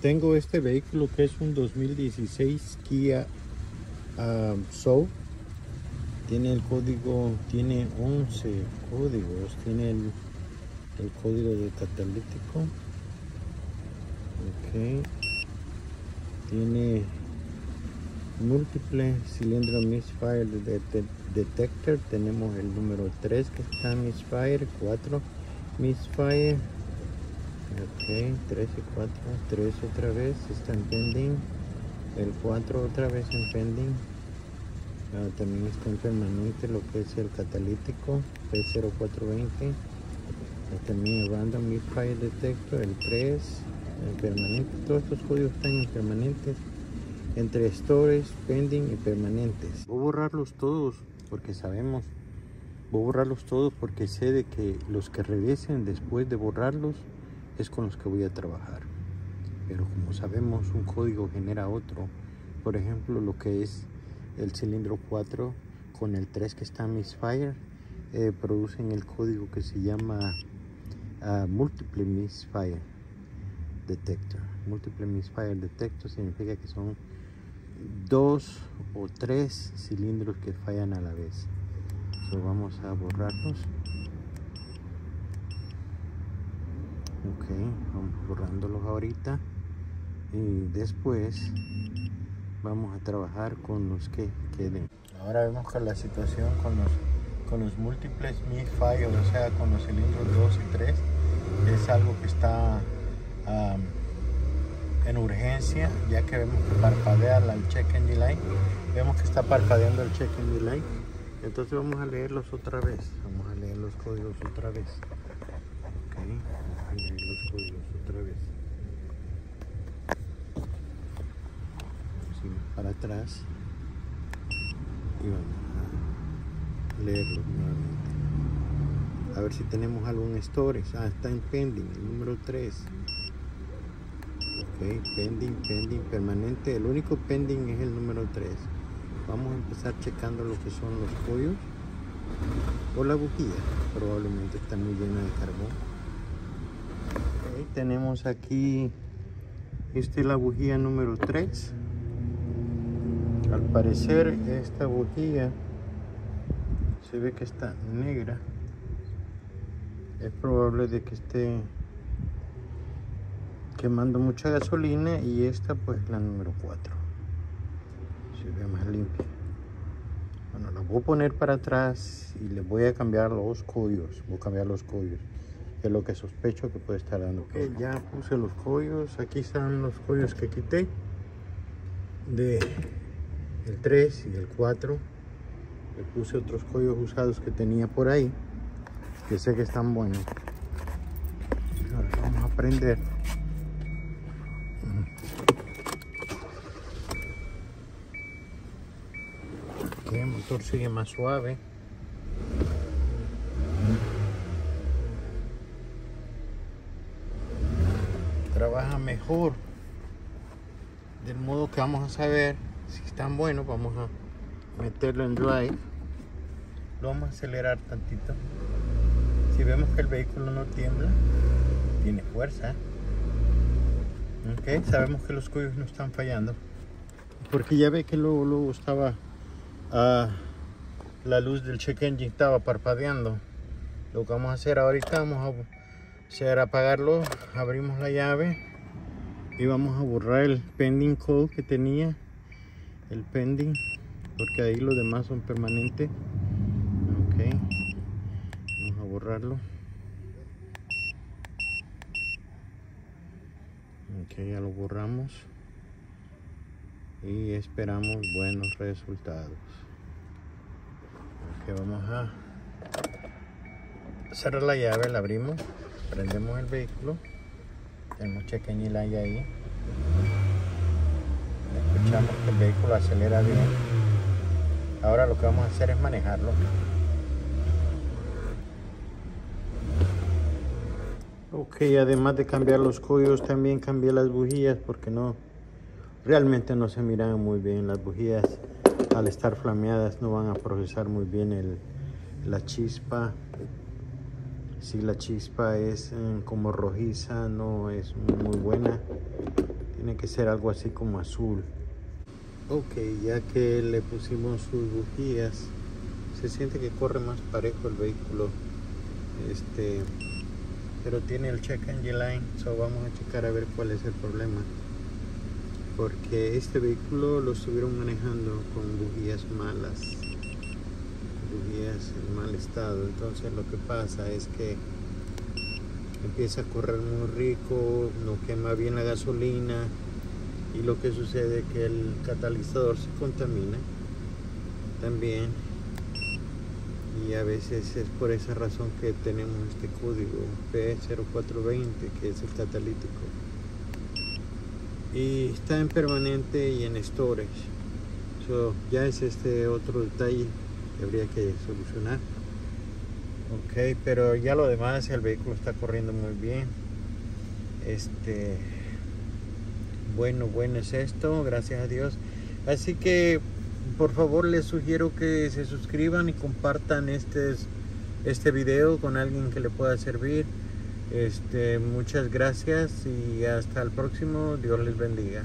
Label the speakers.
Speaker 1: Tengo este vehículo que es un 2016 Kia Soul. Tiene el código, tiene 11 códigos. Tiene el código de catalítico. Ok. Tiene múltiple cilindro misfire detector. Tenemos el número 3 que está misfire, 4 misfire. Ok, 3 y 4, 3 otra vez está en pending, el 4 otra vez en pending. También está en permanente lo que es el catalítico P0420. También el random misfire detector, el 3 en permanente. Todos estos códigos están en permanentes, entre storage, pending y permanentes. Voy a borrarlos todos porque sabemos, voy a borrarlos todos porque sé de que los que regresen después de borrarlos es con los que voy a trabajar. Pero como sabemos, un código genera otro. Por ejemplo, lo que es el cilindro 4 con el 3 que está misfire, producen el código que se llama multiple misfire detector. Multiple misfire detector significa que son 2 o 3 cilindros que fallan a la vez. Vamos a borrarlos. Ok, vamos borrándolos ahorita y después vamos a trabajar con los que queden. Ahora vemos que la situación con los múltiples misfire, o sea con los cilindros 2 y 3, es algo que está en urgencia, ya que vemos que parpadea el check engine light. Vemos que está parpadeando el check engine light. Entonces vamos a leerlos otra vez. Vamos a leer los códigos otra vez. Ok, vamos a leer los códigos otra vez. Vamos para atrás y vamos a leerlos nuevamente. A ver si tenemos algún storage. Está en pending, el número 3. Ok, pending, permanente. El único pending es el número 3. Vamos a empezar checando lo que son los códigos. O la bujía, probablemente está muy llena de carbón. Okay, tenemos aquí, esta es la bujía número 3. Al parecer esta bujía se ve que está negra. Es probable de que esté quemando mucha gasolina, y esta pues la número 4 se ve más limpia. Bueno, la voy a poner para atrás y le voy a cambiar los códigos. Voy a cambiar los códigos, que es lo que sospecho que puede estar dando. Ok, ya puse los códigos. Aquí están los códigos que quité de el 3 y el 4. Le puse otros códigos usados que tenía por ahí, que sé que están buenos. Ahora vamos a prender. Ok, el motor sigue más suave. Trabaja mejor, del modo que vamos a saber si están buenos. Vamos a meterlo en drive. Lo vamos a acelerar tantito. Si vemos que el vehículo no tiembla, tiene fuerza. Ok, sabemos que los códigos no están fallando, porque ya ve que luego estaba la luz del check engine estaba parpadeando. Lo que vamos a hacer ahorita, vamos a hacer apagarlo, abrimos la llave y vamos a borrar el pending code que tenía, el pending, porque ahí los demás son permanentes. Ok, vamos a borrarlo. Ok, ya lo borramos y esperamos buenos resultados. Ok, vamos a cerrar la llave, la abrimos, prendemos el vehículo. Tenemos check engine light ahí. Escuchamos que el vehículo acelera bien. Ahora lo que vamos a hacer es manejarlo. Ok, además de cambiar los códigos, también cambié las bujías, porque realmente no se miran muy bien las bujías. Al estar flameadas no van a procesar muy bien la chispa. Si la chispa es como rojiza, no es muy buena. tiene que ser algo así como azul. Ok, ya que le pusimos sus bujías, se siente que corre más parejo el vehículo. Pero tiene el check engine light, so vamos a checar a ver cuál es el problema, porque este vehículo lo estuvieron manejando con bujías malas, bujías en mal estado. Entonces lo que pasa es que empieza a correr muy rico, no quema bien la gasolina, y lo que sucede es que el catalizador se contamina también, y a veces es por esa razón que tenemos este código P0420, que es el catalítico, y está en permanente y en storage. Ya es otro detalle que habría que solucionar. Ok, pero ya lo demás, el vehículo está corriendo muy bien. Bueno es esto, gracias a Dios. Así que por favor les sugiero que se suscriban y compartan este video con alguien que le pueda servir. Muchas gracias y hasta el próximo. Dios les bendiga.